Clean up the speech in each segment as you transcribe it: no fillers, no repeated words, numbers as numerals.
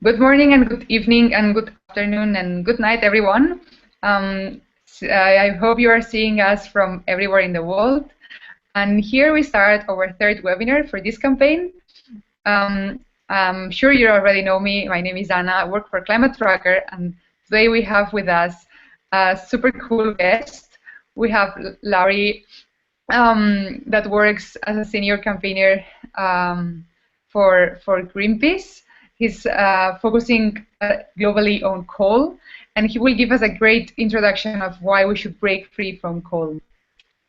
Good morning and good evening and good afternoon and good night, everyone. I hope you are seeing us from everywhere in the world. And here we start our third webinar for this campaign. I'm sure you already know me. My name is Anna. I work for Climate Tracker, and today we have with us a super cool guest. We have Lauri, that works as a senior campaigner for Greenpeace. He's focusing globally on coal, and he will give us a great introduction of why we should break free from coal.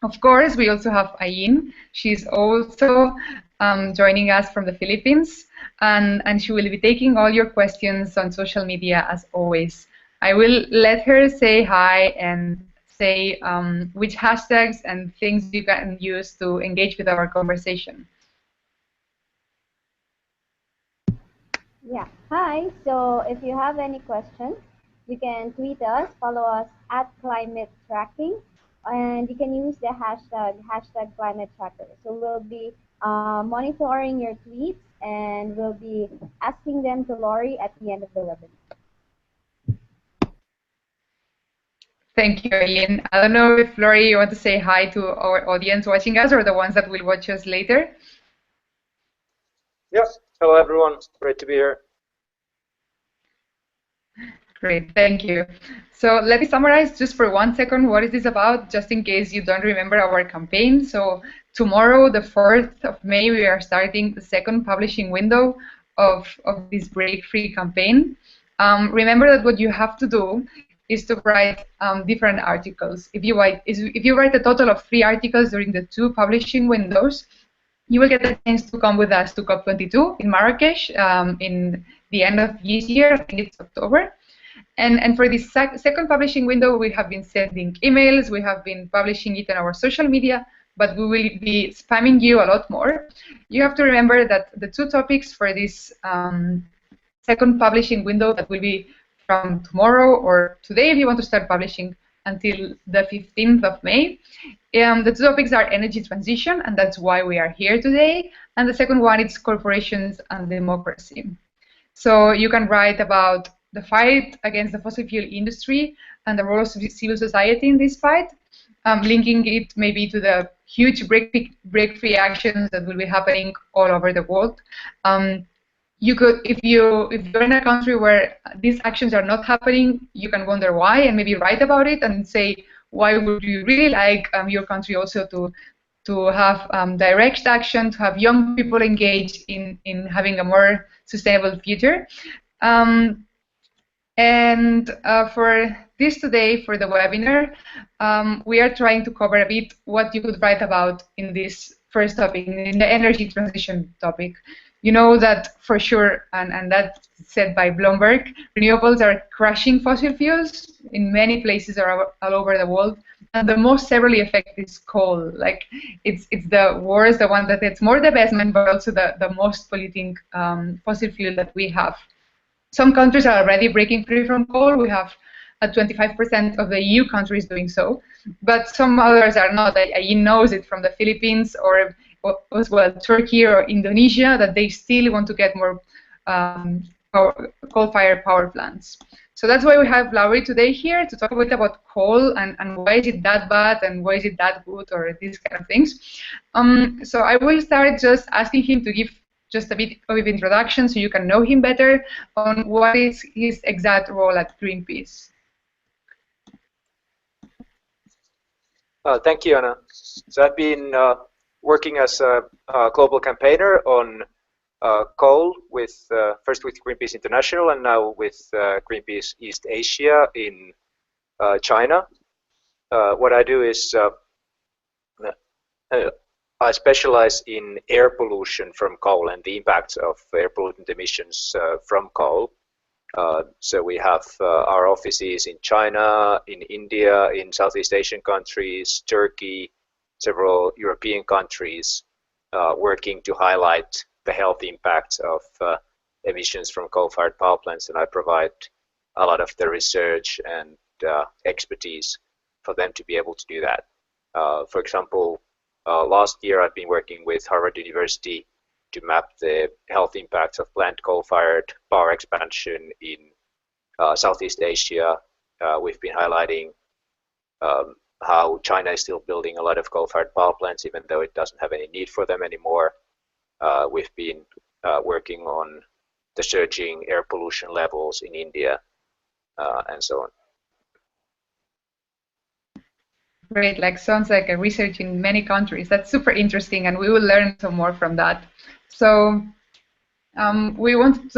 Of course, we also have Ayin. She's also joining us from the Philippines, and she will be taking all your questions on social media as always. I will let her say hi and say which hashtags and things you can use to engage with our conversation. Yeah, hi. So if you have any questions, you can tweet us, follow us at Climate Tracking, and you can use the hashtag Climate Tracker. So we'll be monitoring your tweets, and we'll be asking them to Lauri at the end of the webinar. Thank you, Ayin. I don't know if Lauri, you want to say hi to our audience watching us or the ones that will watch us later. Yes. Hello, everyone. Great to be here. Great, thank you. So let me summarize just for 1 second what is this about, just in case you don't remember our campaign. So tomorrow, the 4th of May, we are starting the second publishing window of this Break Free campaign. Remember that what you have to do is to write different articles. If you write a total of 3 articles during the 2 publishing windows, you will get a chance to come with us to COP22 in Marrakesh in the end of this year. I think it's October. And for this second publishing window, we have been sending emails, we have been publishing it on our social media, but we will be spamming you a lot more. You have to remember that the 2 topics for this second publishing window, that will be from tomorrow or today if you want to start publishing until the 15th of May. The 2 topics are energy transition, and that's why we are here today. And the second one is corporations and democracy. So you can write about the fight against the fossil fuel industry and the role of civil society in this fight, linking it maybe to the huge break-free actions that will be happening all over the world. You could, if you're in a country where these actions are not happening, you can wonder why and maybe write about it and say why would you really like your country also to have direct action, to have young people engaged in having a more sustainable future. And for this today, for the webinar, we are trying to cover a bit what you could write about in this first topic, in the energy transition topic. You know that for sure, and that's said by Bloomberg, renewables are crushing fossil fuels in many places all over the world, and the most severely affected is coal. Like it's the worst, the one that it's more divestment, but also the most polluting fossil fuel that we have. Some countries are already breaking free from coal. We have 25% of the EU countries doing so, but some others are not. Ayin knows it from the Philippines or as well Turkey or Indonesia, that they still want to get more coal-fired power plants. So that's why we have Lauri today here to talk a bit about coal and why is it that bad and why is it that good or these kind of things. So I will start just asking him to give just a bit of introduction so you can know him better on what is his exact role at Greenpeace. Thank you, Anna. So I've been working as a global campaigner on coal with first with Greenpeace International and now with Greenpeace East Asia in China. What I do is I specialize in air pollution from coal and the impacts of air pollutant emissions from coal. So we have our offices in China, in India, in Southeast Asian countries, Turkey, several European countries, working to highlight the health impacts of emissions from coal-fired power plants, and I provide a lot of the research and expertise for them to be able to do that. For example, last year I've been working with Harvard University to map the health impacts of planned coal-fired power expansion in Southeast Asia. We've been highlighting how China is still building a lot of coal-fired power plants, even though it doesn't have any need for them anymore. We've been working on the surging air pollution levels in India, and so on. Great, like sounds like a research in many countries. That's super interesting, and we will learn some more from that. So we wanted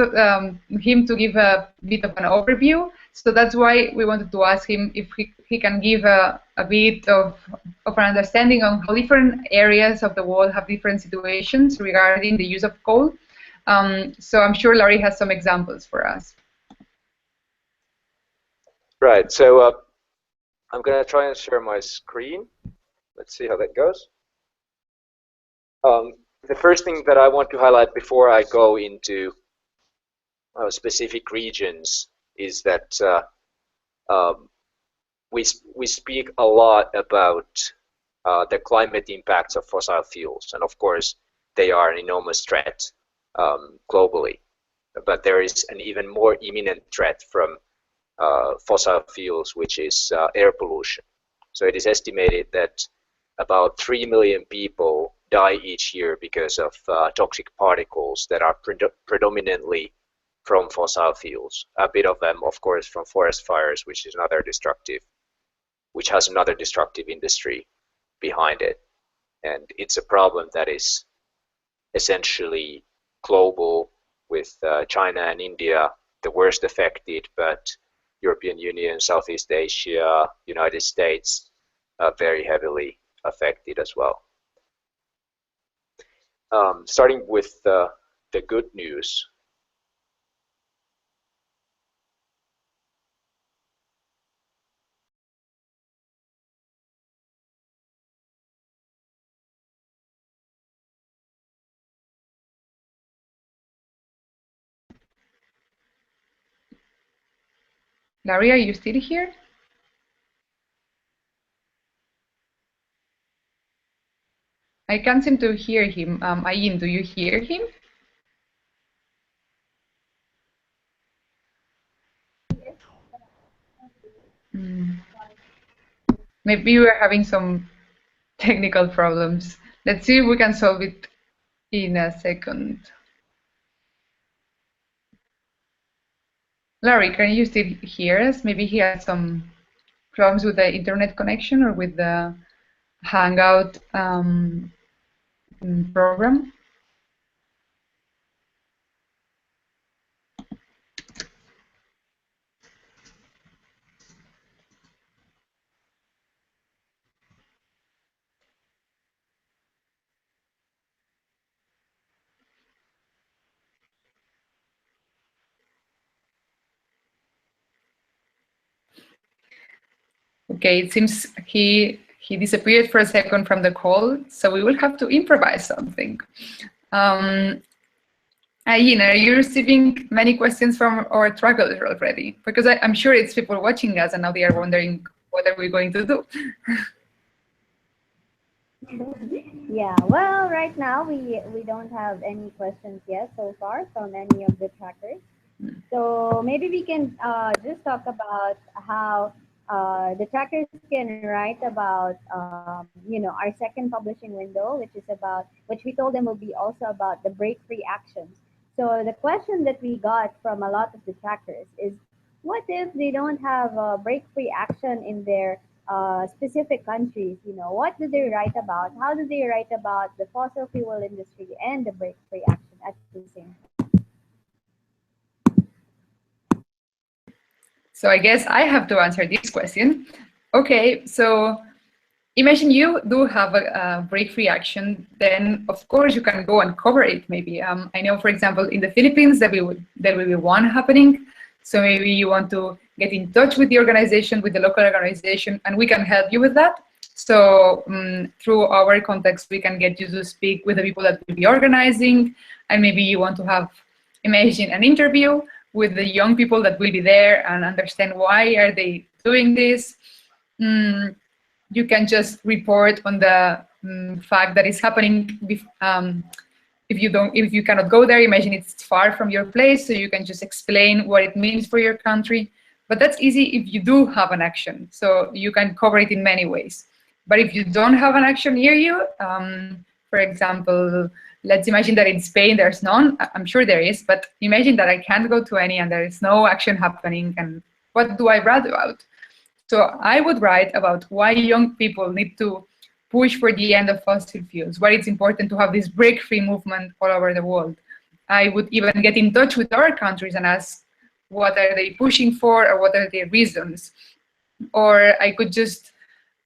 him to give a bit of an overview. So that's why we wanted to ask him if he can give a bit of an understanding on how different areas of the world have different situations regarding the use of coal. So I'm sure Lauri has some examples for us. Right, so I'm going to try and share my screen. Let's see how that goes. The first thing that I want to highlight before I go into specific regions is that we speak a lot about the climate impacts of fossil fuels, and of course they are an enormous threat globally. But there is an even more imminent threat from fossil fuels, which is air pollution. So it is estimated that about 3 million people die each year because of toxic particles that are predominantly from fossil fuels. A bit of them, of course, from forest fires, which has another destructive industry behind it. And it's a problem that is essentially global, with China and India the worst affected, but European Union, Southeast Asia, United States very heavily affected as well. Starting with the good news. Lauri, are you still here? I can't seem to hear him. Ayin, do you hear him? Maybe we're having some technical problems. Let's see if we can solve it in a second. Lauri, can you still hear us? Maybe he has some problems with the internet connection or with the Hangout program. Okay, it seems he disappeared for a second from the call, so we will have to improvise something. Ayin, are you receiving many questions from our trackers already? Because I'm sure it's people watching us and now they are wondering what are we going to do. Yeah, well, right now we don't have any questions yet so far from any of the trackers. So maybe we can just talk about how the trackers can write about, our second publishing window, which we told them will be also about the break-free actions. So the question that we got from a lot of the trackers is, what if they don't have a break-free action in their specific countries? What do they write about? How do they write about the fossil fuel industry and the break-free action at the same time? So I guess I have to answer this question. Okay, so imagine you do have a break-free action, then of course you can go and cover it maybe. I know, for example, in the Philippines there will be one happening. So maybe you want to get in touch with the organization, with the local organization, and we can help you with that. So through our contacts, we can get you to speak with the people that will be organizing, and maybe you want to imagine an interview with the young people that will be there and understand why are they doing this. You can just report on the fact that it's happening if you cannot go there, imagine it's far from your place, so you can just explain what it means for your country. But that's easy if you do have an action, so you can cover it in many ways. But if you don't have an action near you, for example, let's imagine that in Spain there's none. I'm sure there is, but imagine that I can't go to any and there is no action happening, and what do I write about? So I would write about why young people need to push for the end of fossil fuels, why it's important to have this break-free movement all over the world. I would even get in touch with other countries and ask what are they pushing for or what are their reasons. Or I could just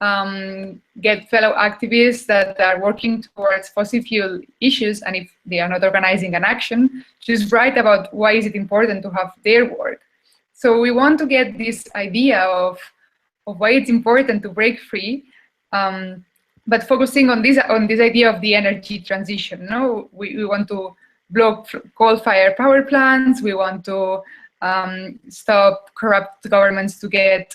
get fellow activists that are working towards fossil fuel issues, and if they are not organizing an action, just write about why is it important to have their work. So we want to get this idea of why it's important to break free, but focusing on this idea of the energy transition. No, we want to block coal-fired power plants. We want to stop corrupt governments to get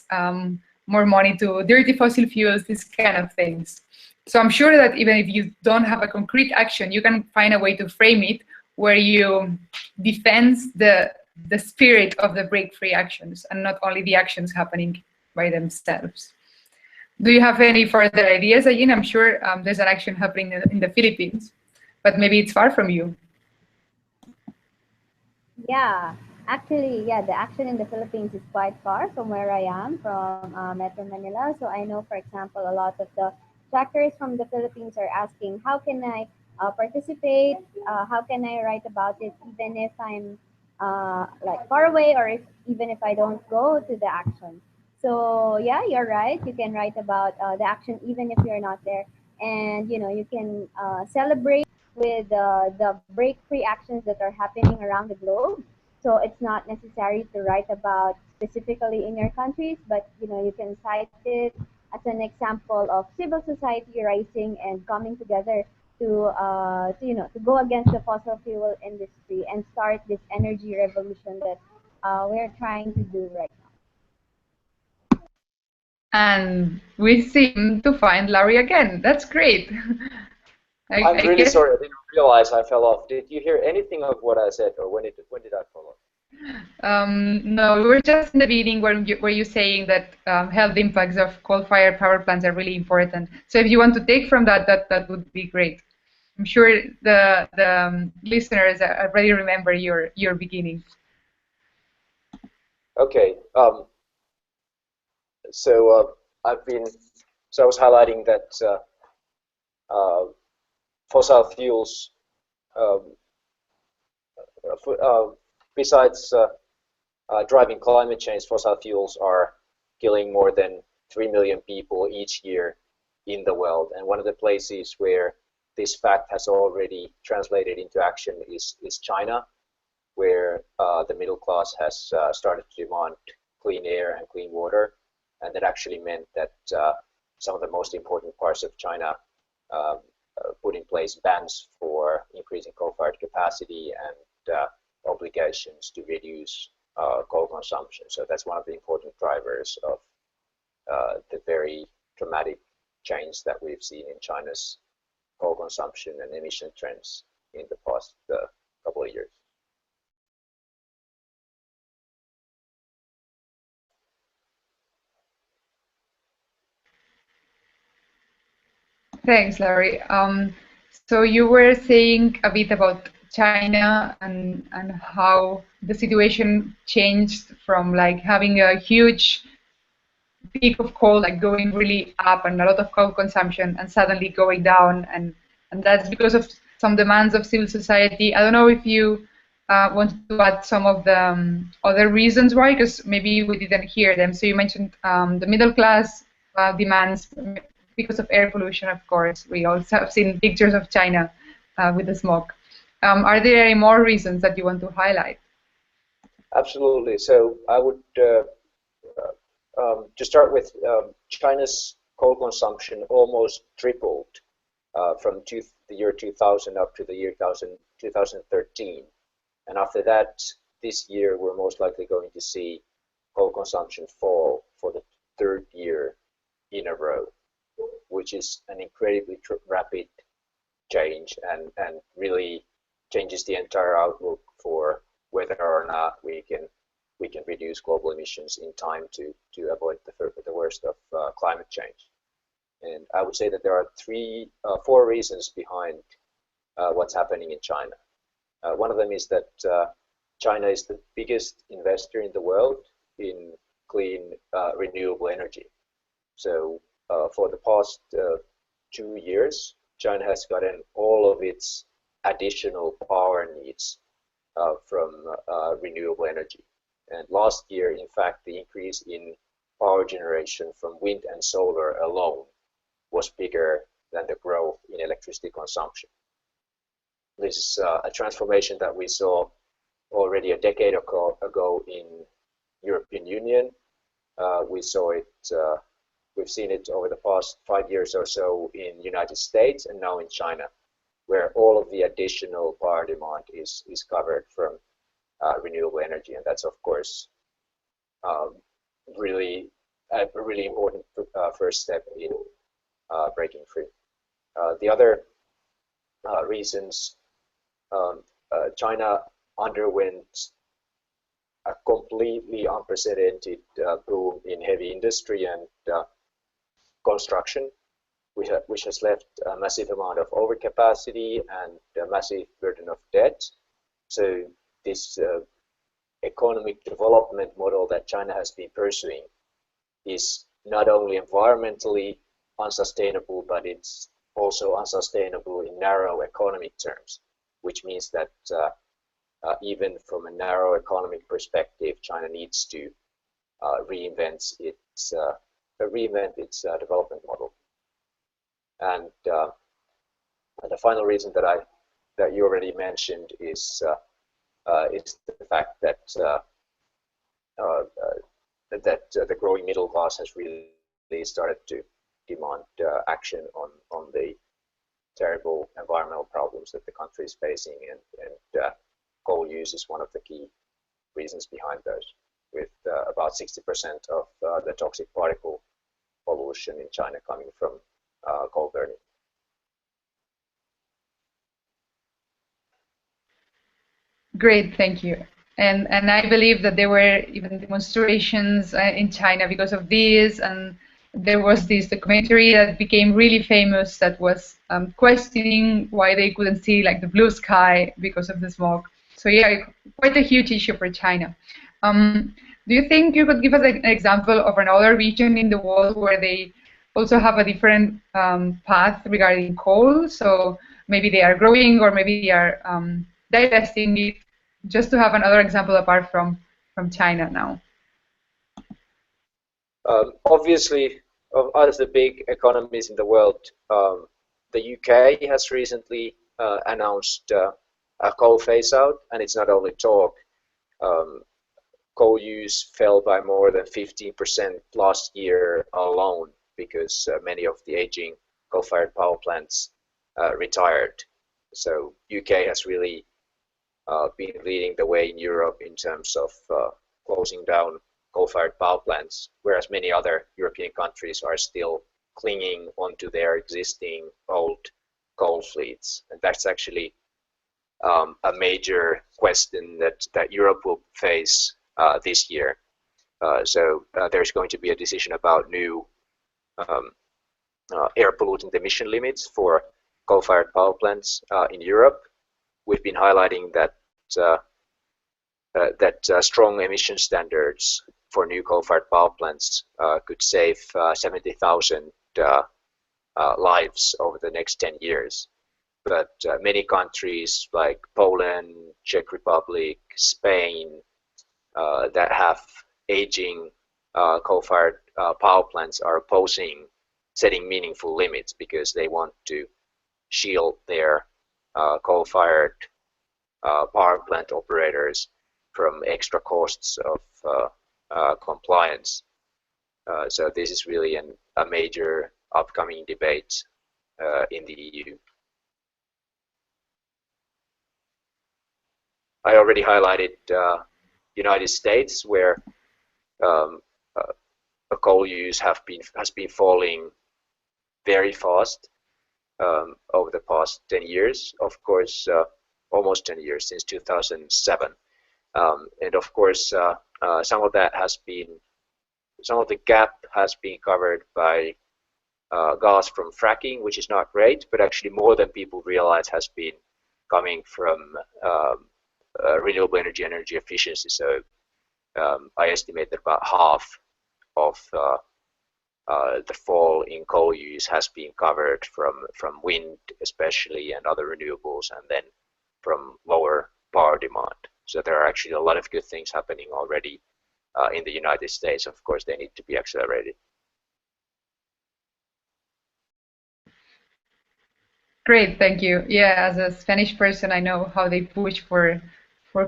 more money to dirty fossil fuels, these kind of things. So I'm sure that even if you don't have a concrete action, you can find a way to frame it where you defend the spirit of the break-free actions and not only the actions happening by themselves. Do you have any further ideas, Ajin? I'm sure there's an action happening in the Philippines, but maybe it's far from you. Yeah, actually, yeah, the action in the Philippines is quite far from where I am, from Metro Manila. So I know, for example, a lot of the trackers from the Philippines are asking, how can I participate? How can I write about it, even if I'm like far away, or even if I don't go to the action? So yeah, you're right. You can write about the action even if you're not there, and you can celebrate with the break-free actions that are happening around the globe. So it's not necessary to write about specifically in your countries, but you can cite it as an example of civil society rising and coming together to go against the fossil fuel industry and start this energy revolution that we're trying to do right now. And we seem to find Lauri again. That's great. I'm really sorry, I didn't realize I fell off. Did you hear anything of what I said, or when did I fall off? No, we were just in the beginning where you're saying that health impacts of coal-fired power plants are really important. So if you want to take from that would be great. I'm sure the listeners already remember your beginnings. Okay. So I was highlighting that fossil fuels, besides driving climate change, fossil fuels are killing more than 3 million people each year in the world. And one of the places where this fact has already translated into action is China, where the middle class has started to demand clean air and clean water. And that actually meant that some of the most important parts of China put in place bans for increasing coal-fired capacity and obligations to reduce coal consumption. So that's one of the important drivers of the very dramatic change that we've seen in China's coal consumption and emission trends in the past couple of years. Thanks, Larry. So you were saying a bit about China and how the situation changed from like having a huge peak of coal, like going really up and a lot of coal consumption, and suddenly going down, and that's because of some demands of civil society. I don't know if you want to add some of the other reasons why, because maybe we didn't hear them. So you mentioned the middle class demands because of air pollution, of course. We also have seen pictures of China with the smoke. Are there any more reasons that you want to highlight? Absolutely. So I would to start with, China's coal consumption almost tripled from the year 2000 up to the year 2013. And after that, this year, we're most likely going to see coal consumption fall for the third year in a row, which is an incredibly rapid change and really changes the entire outlook for whether or not we can reduce global emissions in time to avoid the worst of climate change. And I would say that there are four reasons behind what's happening in China. One of them is that China is the biggest investor in the world in clean renewable energy. So for the past 2 years, China has gotten all of its additional power needs from renewable energy. And last year, in fact, the increase in power generation from wind and solar alone was bigger than the growth in electricity consumption. This is a transformation that we saw already a decade ago in European Union. We've seen it over the past 5 years or so in United States and now in China, where all of the additional power demand is covered from renewable energy, and that's of course really a really important first step in breaking free. The other reasons, China underwent a completely unprecedented boom in heavy industry and construction, which has left a massive amount of overcapacity and a massive burden of debt. So this economic development model that China has been pursuing is not only environmentally unsustainable, but it's also unsustainable in narrow economic terms, which means that even from a narrow economic perspective, China needs to reinvent its development model. And the final reason that you already mentioned is the fact that the growing middle class has really started to demand action on the terrible environmental problems that the country is facing, and coal use is one of the key reasons behind those, with about 60% of the toxic particle pollution in China coming from coal burning. Great, thank you. And I believe that there were even demonstrations in China because of this, and there was this documentary that became really famous that was questioning why they couldn't see like the blue sky because of the smoke. So yeah, quite a huge issue for China. Do you think you could give us an example of another region in the world where they also have a different path regarding coal? So maybe they are growing, or maybe they are divesting it, just to have another example apart from China now. Obviously, out of the big economies in the world, the UK has recently announced a coal phase out, and it's not only talk. Coal use fell by more than 15% last year alone because many of the aging coal-fired power plants retired. So UK has really been leading the way in Europe in terms of closing down coal-fired power plants, whereas many other European countries are still clinging onto their existing old coal fleets. And that's actually a major question that Europe will face this year. So there's going to be a decision about new air pollutant emission limits for coal-fired power plants in Europe. We've been highlighting that strong emission standards for new coal-fired power plants could save 70,000 lives over the next 10 years. But many countries like Poland, Czech Republic, Spain, that have aging coal-fired power plants are opposing setting meaningful limits because they want to shield their coal-fired power plant operators from extra costs of compliance. So this is really a major upcoming debate in the EU. I already highlighted United States, where coal use has been falling very fast over the past 10 years. Of course, almost 10 years, since 2007. And of course, some of the gap has been covered by gas from fracking, which is not great, but actually more than people realize has been coming from renewable energy efficiency. So I estimate that about half of the fall in coal use has been covered from wind, especially, and other renewables, and then from lower power demand. So there are actually a lot of good things happening already in the United States. Of course, they need to be accelerated. Great, thank you. Yeah, as a Spanish person, I know how they push for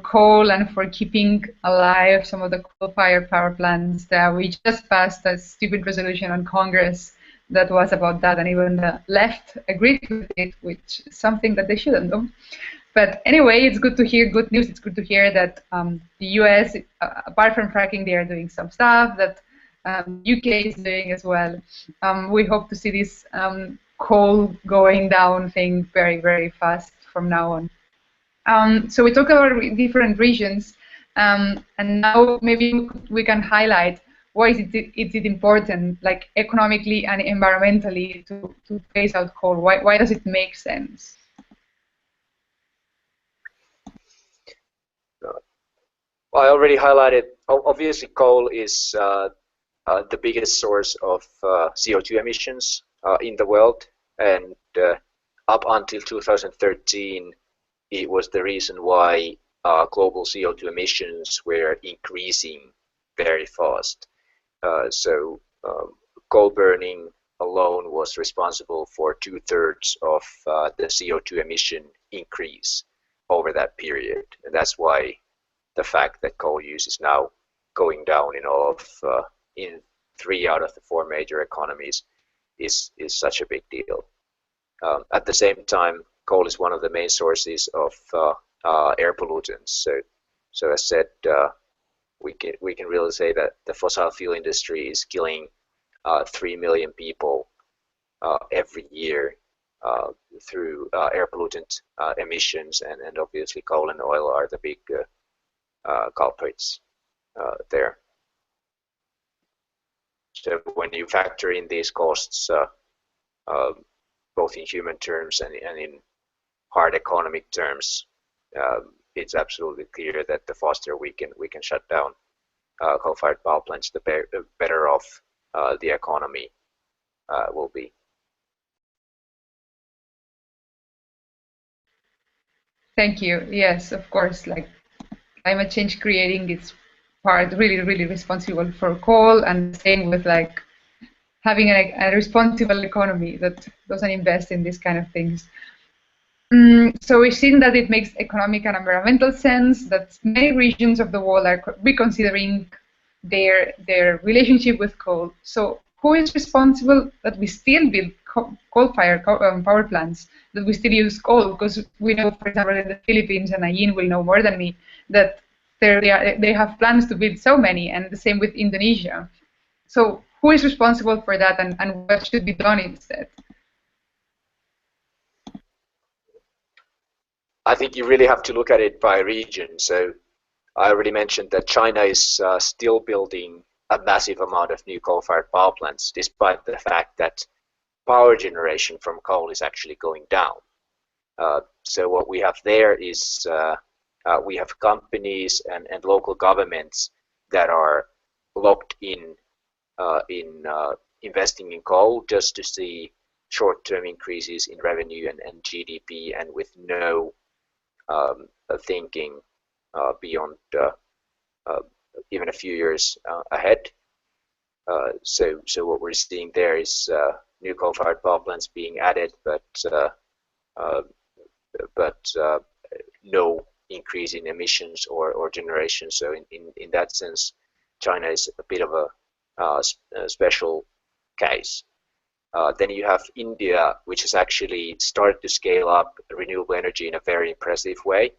coal and for keeping alive some of the coal-fired power plants. That we just passed a stupid resolution on Congress that was about that, and even the left agreed with it, which is something that they shouldn't do. But anyway, it's good to hear good news. It's good to hear that the US, apart from fracking, they are doing some stuff that UK is doing as well. We hope to see this coal going down thing very, very fast from now on. So we talked about different regions, and now maybe we can highlight why is it important, like economically and environmentally, to phase out coal. Why does it make sense? I already highlighted, obviously coal is the biggest source of CO2 emissions in the world, and up until 2013 it was the reason why global CO2 emissions were increasing very fast. So coal burning alone was responsible for 2/3 of the CO2 emission increase over that period, and that's why the fact that coal use is now going down in 3 out of the 4 major economies is such a big deal. At the same time, coal is one of the main sources of air pollutants. So as said, we can really say that the fossil fuel industry is killing 3 million people every year through air pollutant emissions, and obviously coal and oil are the big culprits there. So when you factor in these costs, both in human terms and in hard economic terms, it's absolutely clear that the faster we can shut down coal-fired power plants, the better off the economy will be. Thank you. Yes, of course, like climate change creating its part really, really responsible for coal, and same with like having a responsible economy that doesn't invest in these kind of things. So we've seen that it makes economic and environmental sense, that many regions of the world are reconsidering their relationship with coal. So who is responsible that we still build coal-fired power plants, that we still use coal? Because we know, for example, in the Philippines, and Ayin will know more than me, that they have plans to build so many, and the same with Indonesia. So who is responsible for that, and what should be done instead? I think you really have to look at it by region. So I already mentioned that China is still building a massive amount of new coal-fired power plants, despite the fact that power generation from coal is actually going down. So what we have there is we have companies and local governments that are locked in investing in coal just to see short-term increases in revenue and GDP, and with no thinking beyond even a few years ahead. So what we're seeing there is new coal-fired power plants being added, but no increase in emissions or generation. So in that sense, China is a bit of a special case. Then you have India, which has actually started to scale up renewable energy in a very impressive way.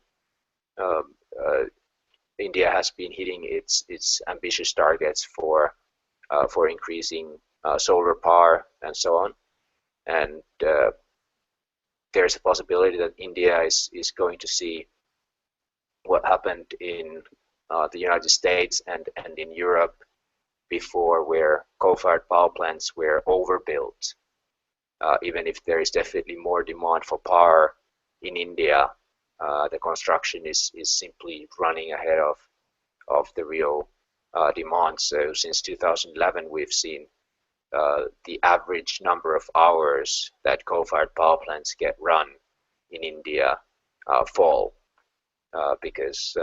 India has been hitting its ambitious targets for increasing solar power and so on. And there's a possibility that India is going to see what happened in the United States and in Europe before, where coal-fired power plants were overbuilt. Even if there is definitely more demand for power in India, the construction is simply running ahead of the real demand. So since 2011, we've seen the average number of hours that coal-fired power plants get run in India fall because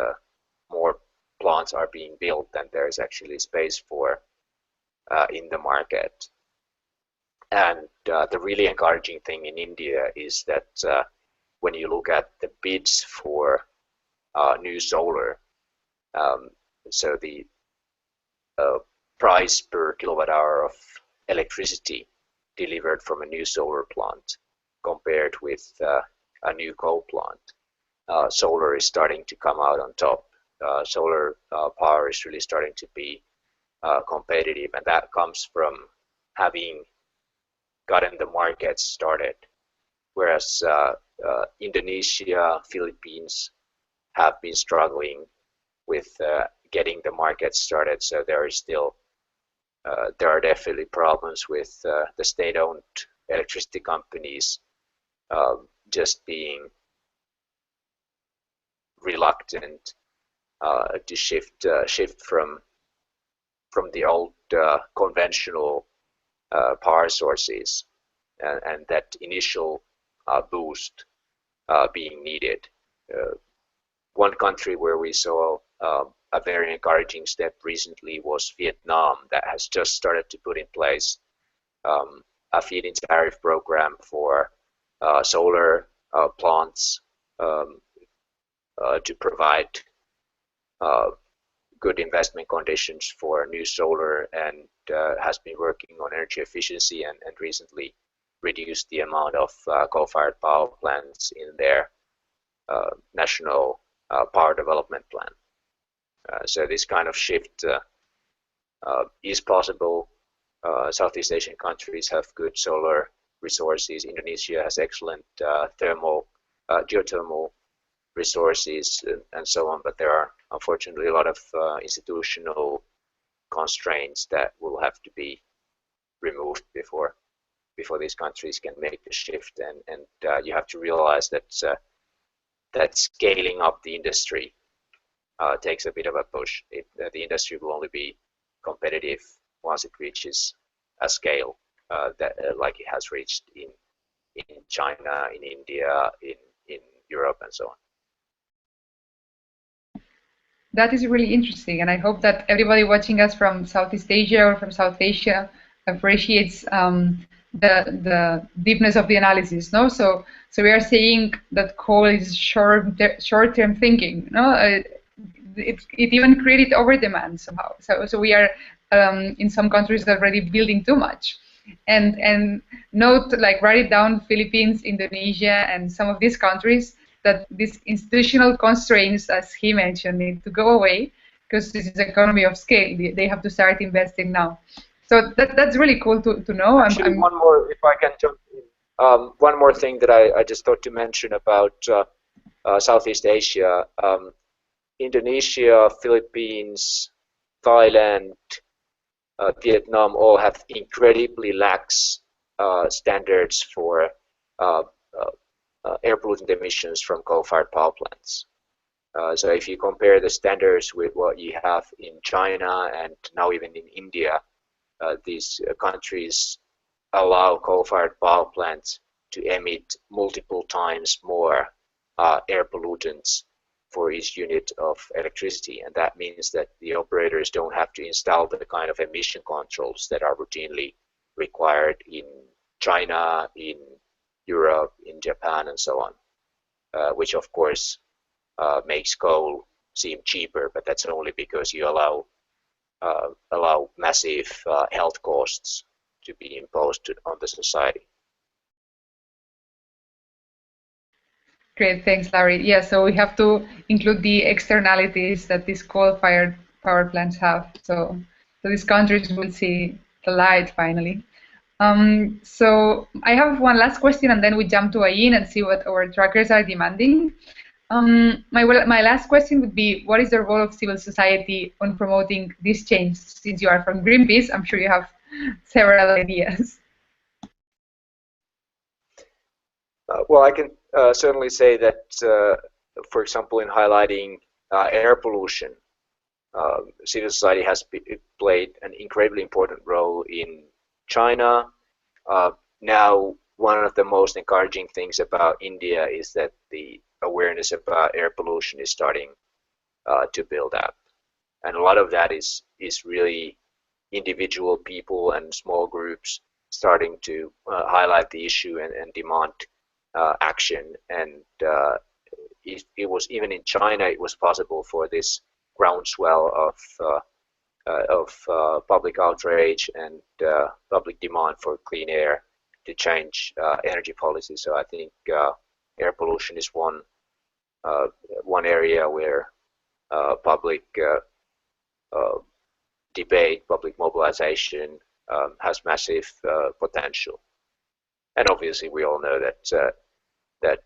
more plants are being built than there is actually space for in the market. And the really encouraging thing in India is that when you look at the bids for new solar, so the price per kilowatt hour of electricity delivered from a new solar plant compared with a new coal plant, solar is starting to come out on top. Solar power is really starting to be competitive, and that comes from having gotten the market started. Whereas Indonesia, Philippines have been struggling with getting the market started, so there are definitely problems with the state-owned electricity companies just being reluctant to shift from the old conventional power sources, and that initial boost being needed. One country where we saw a very encouraging step recently was Vietnam, that has just started to put in place a feed-in tariff program for solar plants to provide good investment conditions for new solar, and has been working on energy efficiency and recently reduced the amount of coal-fired power plants in their national power development plan. So this kind of shift is possible. Southeast Asian countries have good solar resources. Indonesia has excellent geothermal resources and so on, but there are unfortunately a lot of institutional constraints that will have to be removed before these countries can make the shift. And you have to realize that that scaling up the industry takes a bit of a push. The industry will only be competitive once it reaches a scale that like it has reached in China, in India, in Europe, and so on. That is really interesting, and I hope that everybody watching us from Southeast Asia or from South Asia appreciates the deepness of the analysis. No, so we are saying that coal is short-term thinking. No, it even created overdemand somehow. So we are in some countries already building too much. And note, like, write it down: Philippines, Indonesia, and some of these countries, that these institutional constraints, as he mentioned, need to go away, because this is economy of scale. They have to start investing now. So that's really cool to know. Actually, one more, if I can jump in. One more thing that I just thought to mention about Southeast Asia. Indonesia, Philippines, Thailand, Vietnam all have incredibly lax standards for air pollutant emissions from coal-fired power plants. So if you compare the standards with what you have in China and now even in India, these countries allow coal-fired power plants to emit multiple times more air pollutants for each unit of electricity, and that means that the operators don't have to install the kind of emission controls that are routinely required in China, in Europe, in Japan, and so on, which of course makes coal seem cheaper, but that's only because you allow massive health costs to be imposed on the society. Great, thanks, Lauri. Yeah, so we have to include the externalities that these coal-fired power plants have. So these countries will see the light finally. So I have one last question, and then we jump to Ayin and see what our trackers are demanding. My last question would be, what is the role of civil society on promoting this change? Since you are from Greenpeace, I'm sure you have several ideas. Well, I can certainly say that, for example, in highlighting air pollution, civil society has played an incredibly important role in China. Now, one of the most encouraging things about India is that the awareness about air pollution is starting to build up, and a lot of that is really individual people and small groups starting to highlight the issue and demand action. And it was even in China, it was possible for this groundswell of public outrage and public demand for clean air to change energy policy. So I think air pollution is one area where public debate, public mobilization has massive potential. And obviously, we all know that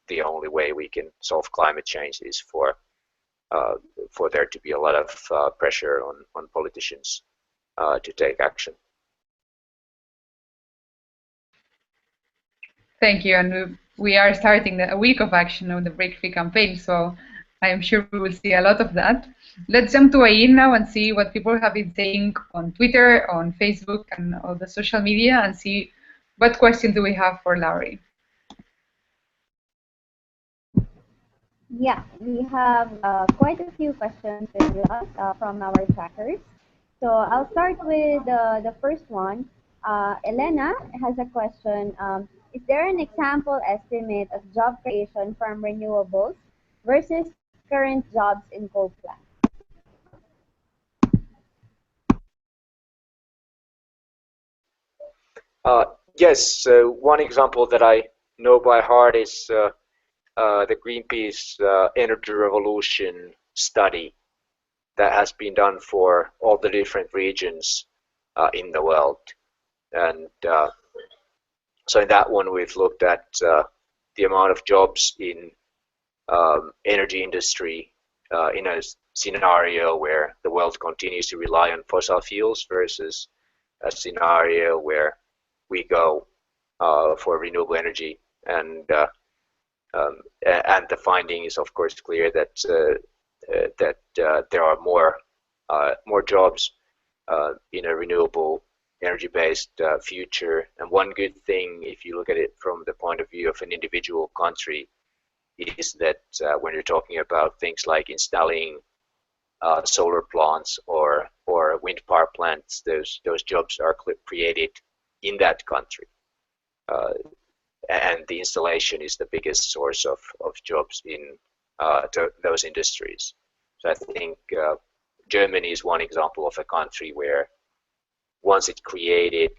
the only way we can solve climate change is for there to be a lot of pressure on politicians to take action. Thank you, and we are starting a week of action on the Break Free campaign, so I am sure we will see a lot of that. Let's jump to Ayin now and see what people have been saying on Twitter, on Facebook, and all the social media, and see what questions do we have for Lauri. Yeah, we have quite a few questions with us from our trackers. So I'll start with the first one. Elena has a question. Is there an example estimate of job creation from renewables versus current jobs in coal plants? Yes, so one example that I know by heart is the Greenpeace Energy Revolution study that has been done for all the different regions in the world. And so in that one, we've looked at the amount of jobs in energy industry in a scenario where the world continues to rely on fossil fuels versus a scenario where we go for renewable energy. And the finding is, of course, clear that there are more jobs in a renewable energy-based future. And one good thing, if you look at it from the point of view of an individual country, is that when you're talking about things like installing solar plants or wind power plants, those jobs are created in that country. And the installation is the biggest source of jobs in those industries. So I think Germany is one example of a country where once it created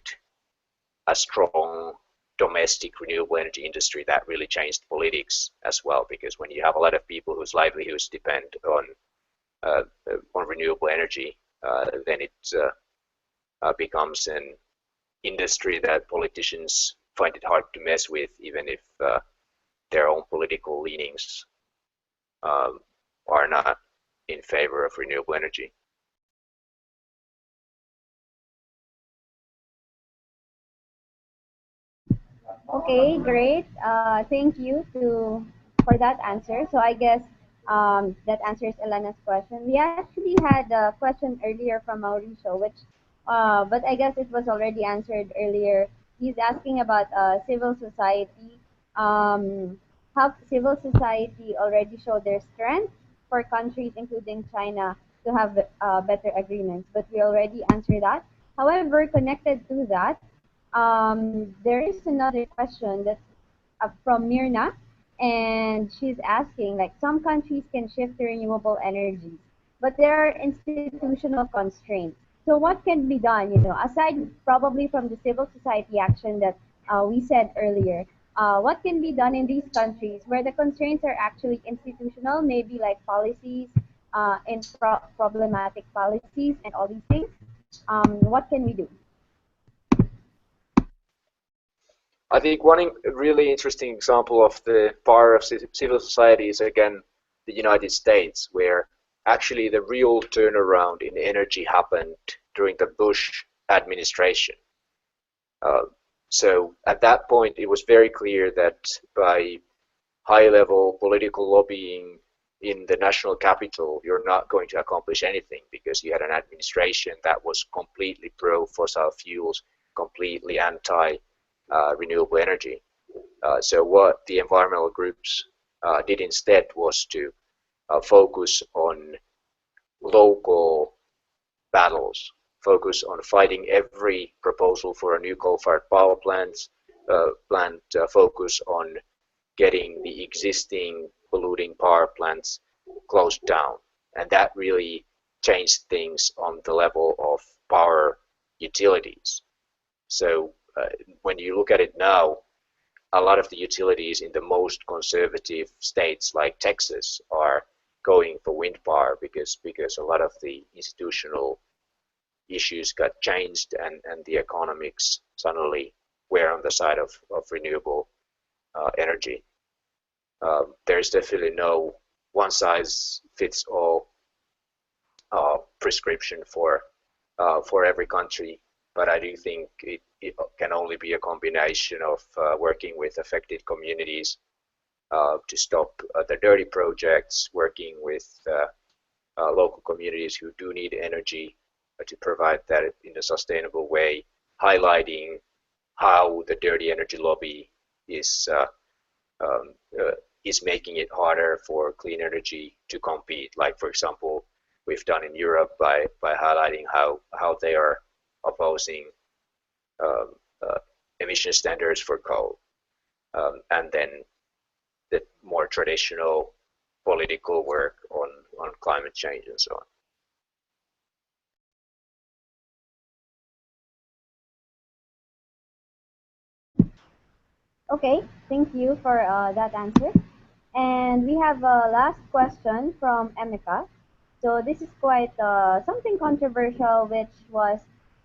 a strong domestic renewable energy industry, that really changed politics as well, because when you have a lot of people whose livelihoods depend on renewable energy, then it becomes an industry that politicians find it hard to mess with, even if their own political leanings are not in favor of renewable energy. Okay, great. Thank you for that answer. So I guess that answers Elena's question. We actually had a question earlier from Mauricio, but I guess it was already answered earlier. He's asking about civil society. How civil society already showed their strength for countries, including China, to have better agreements. But we already answered that. However, connected to that, there is another question that's from Mirna, and she's asking, like, some countries can shift to renewable energies, but there are institutional constraints. So what can be done, aside probably from the civil society action that we said earlier, what can be done in these countries where the constraints are actually institutional, maybe like policies and problematic policies and all these things? What can we do? I think one really interesting example of the power of civil society is again the United States, where actually the real turnaround in energy happened during the Bush administration. So at that point, it was very clear that by high-level political lobbying in the national capital, you're not going to accomplish anything because you had an administration that was completely pro-fossil fuels, completely anti-renewable energy. So what the environmental groups did instead was to focus on local battles, focus on fighting every proposal for a new coal-fired power plant, focus on getting the existing polluting power plants closed down. And that really changed things on the level of power utilities. So when you look at it now, a lot of the utilities in the most conservative states like Texas are going for wind power because a lot of the institutional issues got changed and the economics suddenly were on the side of renewable energy. There's definitely no one size fits all prescription for every country, but I do think it can only be a combination of working with affected communities to stop the dirty projects, working with local communities who do need energy to provide that in a sustainable way, highlighting how the dirty energy lobby is um, making it harder for clean energy to compete. Like, for example, we've done in Europe by highlighting how they are opposing um, uh, emission standards for coal, and then the more traditional political work on climate change and so on. Okay, thank you for that answer. And we have a last question from Emeka. So this is quite something controversial, which was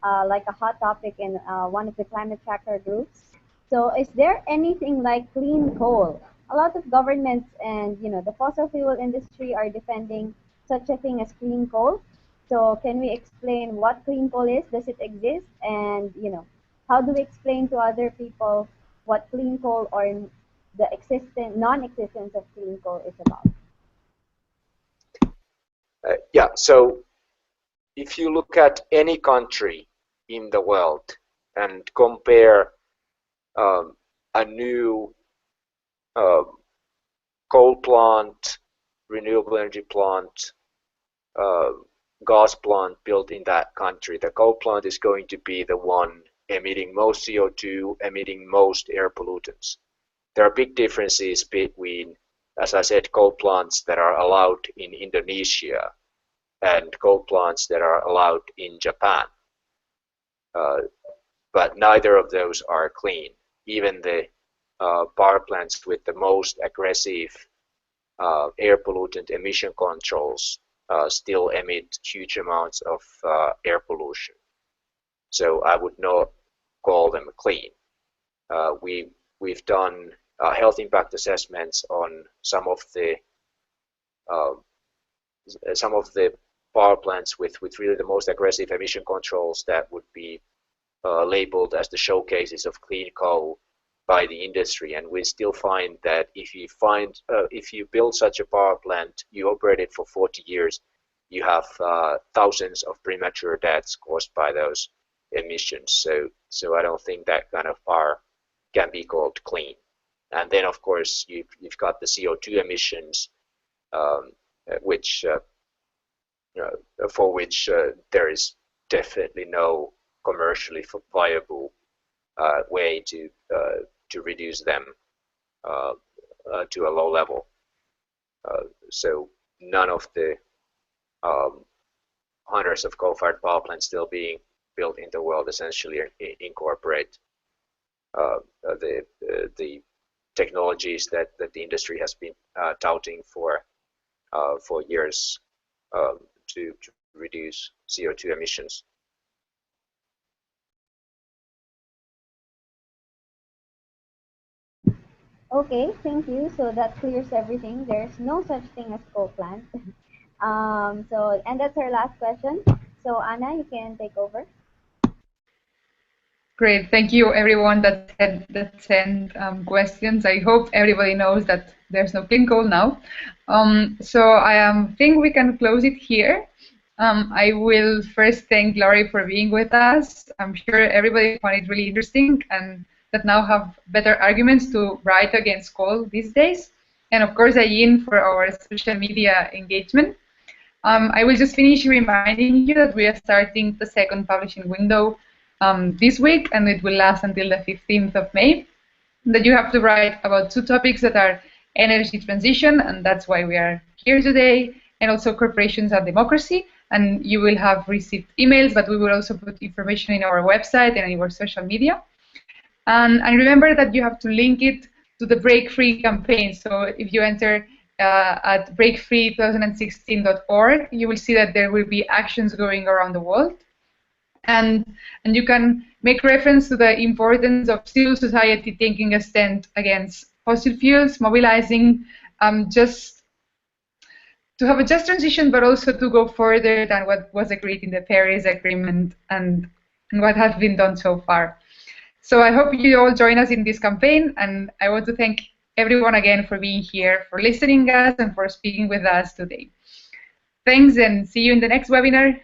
like a hot topic in one of the climate tracker groups. So is there anything like clean coal? A lot of governments and the fossil fuel industry are defending such a thing as clean coal. So can we explain what clean coal is? Does it exist? And how do we explain to other people what clean coal or the non-existence of clean coal is about? Yeah, so if you look at any country in the world and compare a new uh, coal plant, renewable energy plant, uh, gas plant built in that country, the coal plant is going to be the one emitting most CO2, emitting most air pollutants. There are big differences between, as I said, coal plants that are allowed in Indonesia and coal plants that are allowed in Japan. But neither of those are clean. Even the power plants with the most aggressive air pollutant emission controls still emit huge amounts of air pollution. So I would not call them clean. We've done health impact assessments on uh, some of the power plants with really the most aggressive emission controls that would be labeled as the showcases of clean coal by the industry, and we still find that if you build such a power plant, you operate it for 40 years, you have thousands of premature deaths caused by those emissions. So I don't think that kind of power can be called clean. And then of course you've got the CO2 emissions, um, which for which there is definitely no commercially viable way to reduce them uh, to a low level. So none of the um, hundreds of coal-fired power plants still being built in the world essentially incorporate the technologies that the industry has been touting for years to reduce CO2 emissions. Okay, thank you. So that clears everything. There's no such thing as coal plant. And that's our last question. So Anna, you can take over. Great, thank you everyone that sent questions. I hope everybody knows that there's no clean coal now. So I think we can close it here. I will first thank Lauri for being with us. I'm sure everybody found it really interesting and that now have better arguments to write against coal these days. And of course, Ayin for our social media engagement. I will just finish reminding you that we are starting the second publishing window this week, and it will last until the 15th of May. That you have to write about 2 topics that are energy transition, and that's why we are here today, and also corporations and democracy. And you will have received emails, but we will also put information in our website and in our social media. And remember that you have to link it to the Break Free campaign. So if you enter at breakfree2016.org, you will see that there will be actions going around the world. And you can make reference to the importance of civil society taking a stand against fossil fuels, mobilizing just to have a just transition, but also to go further than what was agreed in the Paris Agreement and what has been done so far. So I hope you all join us in this campaign, and I want to thank everyone again for being here, for listening to us, and for speaking with us today. Thanks, and see you in the next webinar.